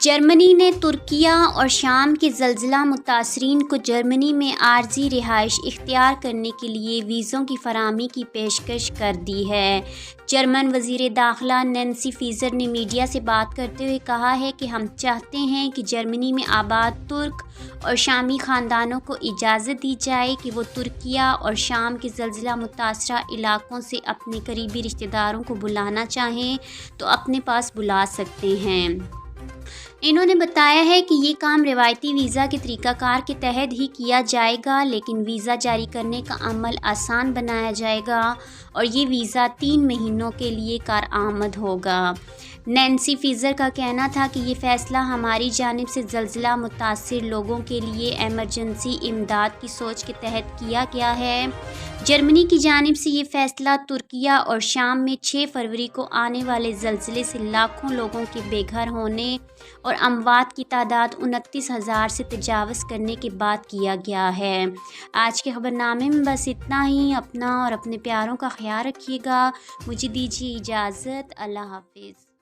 جرمنی نے ترکیہ اور شام کے زلزلہ متاثرین کو جرمنی میں عارضی رہائش اختیار کرنے کے لیے ویزوں کی فراہمی کی پیشکش کر دی ہے۔ جرمن وزیر داخلہ نینسی فیزر نے میڈیا سے بات کرتے ہوئے کہا ہے کہ ہم چاہتے ہیں کہ جرمنی میں آباد ترک اور شامی خاندانوں کو اجازت دی جائے کہ وہ ترکیہ اور شام کے زلزلہ متاثرہ علاقوں سے اپنے قریبی رشتہ داروں کو بلانا چاہیں تو اپنے پاس بلا سکتے ہیں۔ انہوں نے بتایا ہے کہ یہ کام روایتی ویزا کے طریقہ کار کے تحت ہی کیا جائے گا، لیکن ویزا جاری کرنے کا عمل آسان بنایا جائے گا اور یہ ویزا 3 مہینوں کے لیے کارآمد ہوگا۔ نینسی فیزر کا کہنا تھا کہ یہ فیصلہ ہماری جانب سے زلزلہ متاثر لوگوں کے لیے ایمرجنسی امداد کی سوچ کے تحت کیا گیا ہے۔ جرمنی کی جانب سے یہ فیصلہ ترکیہ اور شام میں 6 فروری کو آنے والے زلزلے سے لاکھوں لوگوں کے بے گھر ہونے اور اموات کی تعداد 29,000 سے تجاوز کرنے کے بعد کیا گیا ہے۔ آج کے خبرنامے میں بس اتنا ہی۔ اپنا اور اپنے پیاروں کا خیال رکھیے گا۔ مجھے دیجیے اجازت۔ اللہ حافظ۔